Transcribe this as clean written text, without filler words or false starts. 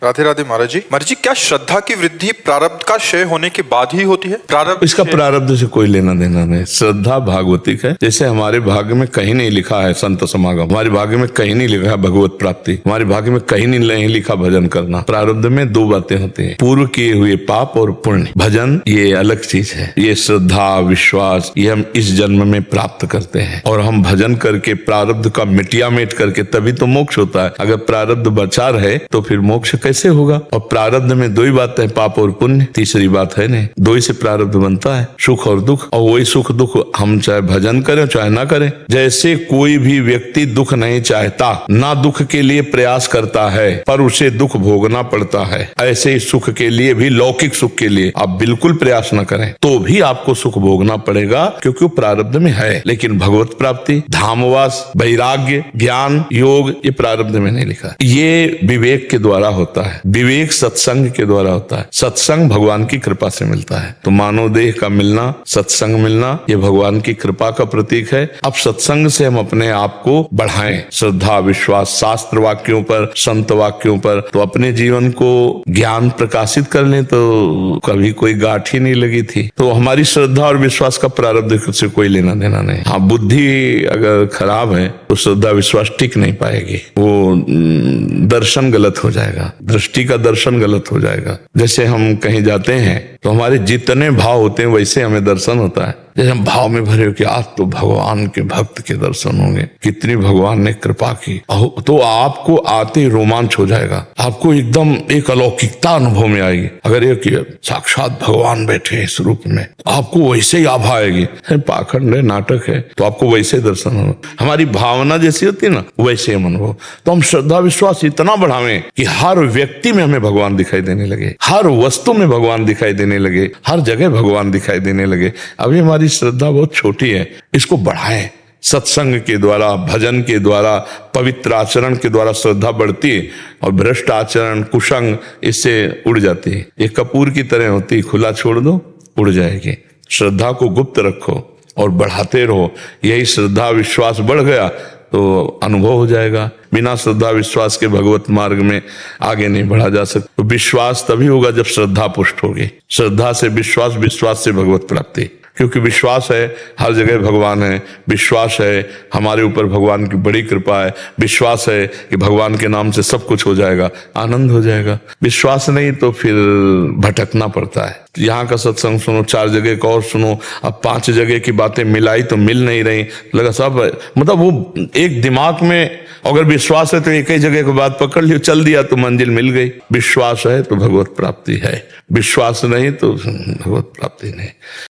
राधे राधे महाराज जी क्या श्रद्धा की वृद्धि प्रारब्ध का क्षय होने के बाद ही होती है? प्रारब्ध इसका प्रारब्ध से कोई लेना देना नहीं। श्रद्धा भागवतिक है। जैसे हमारे भाग्य में कहीं नहीं लिखा है संत समागम, हमारे भाग्य में कहीं नहीं लिखा है भगवत प्राप्ति, हमारे भाग्य में कहीं नहीं लिखा भजन करना। प्रारब्ध में दो बातें होती है, पूर्व किए हुए पाप और पुण्य। भजन ये अलग चीज है। ये श्रद्धा विश्वास ये हम इस जन्म में प्राप्त करते हैं और हम भजन करके प्रारब्ध का मिटियामेट करके तभी तो मोक्ष होता है। अगर प्रारब्ध बचा रहे तो फिर मोक्ष कैसे होगा? और प्रारब्ध में दो ही बात है, पाप और पुण्य, तीसरी बात है नहीं। दो ही से प्रारब्ध बनता है, सुख और दुख। और वही सुख दुख हम चाहे भजन करें चाहे ना करें। जैसे कोई भी व्यक्ति दुख नहीं चाहता, ना दुख के लिए प्रयास करता है पर उसे दुख भोगना पड़ता है, ऐसे ही सुख के लिए भी, लौकिक सुख के लिए आप बिल्कुल प्रयास न करें तो भी आपको सुख भोगना पड़ेगा, क्योंकि वो प्रारब्ध में है। लेकिन भगवत प्राप्ति, धामवास, वैराग्य, ज्ञान, योग ये प्रारब्ध में नहीं लिखा। ये विवेक के द्वारा होता है, विवेक सत्संग के द्वारा होता है। सत्संग भगवान की कृपा से मिलता है। तो मानव देह का मिलना, सत्संग मिलना, ये भगवान की कृपा का प्रतीक है। अब सत्संग से हम अपने आप को बढ़ाएं, श्रद्धा विश्वास, शास्त्र वाक्यों पर, संत वाक्यों पर, तो अपने जीवन को ज्ञान प्रकाशित कर लें तो कभी कोई गांठ ही नहीं लगी थी। तो हमारी श्रद्धा और विश्वास का प्रारब्ध से कोई लेना देना नहीं। हाँ, बुद्धि अगर खराब है तो श्रद्धा विश्वास टिक नहीं पाएगी, वो दर्शन गलत हो जाएगा, दृष्टि का दर्शन गलत हो जाएगा। जैसे हम कहीं जाते हैं तो हमारे जितने भाव होते हैं वैसे हमें दर्शन होता है। जैसे हम भाव में भरे हो कि आज तो भगवान के भक्त के दर्शन होंगे, कितनी भगवान ने कृपा की, तो आपको आते ही रोमांच हो जाएगा, आपको एकदम एक अलौकिकता अनुभव में आएगी। अगर ये कि साक्षात भगवान बैठे इस रूप में, आपको वैसे ही आभा आएगी। पाखंड है, नाटक है, तो आपको वैसे दर्शन होगा। हमारी भावना जैसी होती है ना, वैसे हम अनुभव। तो हम श्रद्धा विश्वास इतना बढ़ावें कि हर व्यक्ति में हमें भगवान दिखाई देने लगे, हर वस्तु में भगवान दिखाई देने लगे, हर जगह भगवान दिखाई देने लगे। अभी हमारी श्रद्धा बहुत छोटी है, इसको बढ़ाएं। सत्संग के द्वारा, भजन के द्वारा, पवित्र आचरण के द्वारा श्रद्धा बढ़ती है और भ्रष्ट आचरण, कुसंग इससे उड़ जाती है। ये कपूर की तरह होती है, खुला छोड़ दो उड़ जाएगी। श्रद्धा को गुप्त रखो और बढ़ाते रहो। यही श्रद्धा विश्वास बढ़ गया तो अनुभव हो जाएगा। बिना श्रद्धा विश्वास के भगवत मार्ग में आगे नहीं बढ़ा जा सकता। तो विश्वास तभी होगा जब श्रद्धा पुष्ट होगी। श्रद्धा से विश्वास, विश्वास से भगवत प्राप्ति। क्योंकि विश्वास है हर जगह भगवान है, विश्वास है हमारे ऊपर भगवान की बड़ी कृपा है, विश्वास है कि भगवान के नाम से सब कुछ हो जाएगा, आनंद हो जाएगा। विश्वास नहीं तो फिर भटकना पड़ता है। यहाँ का सत्संग सुनो, 4 जगह का और सुनो, अब 5 जगह की बातें मिलाई तो मिल नहीं रही, लगा सब मतलब वो एक दिमाग में। अगर विश्वास है तो एक ही जगह की बात पकड़ लियो, चल दिया तो मंजिल मिल गई। विश्वास है तो भगवत प्राप्ति है, विश्वास नहीं तो भगवत प्राप्ति नहीं।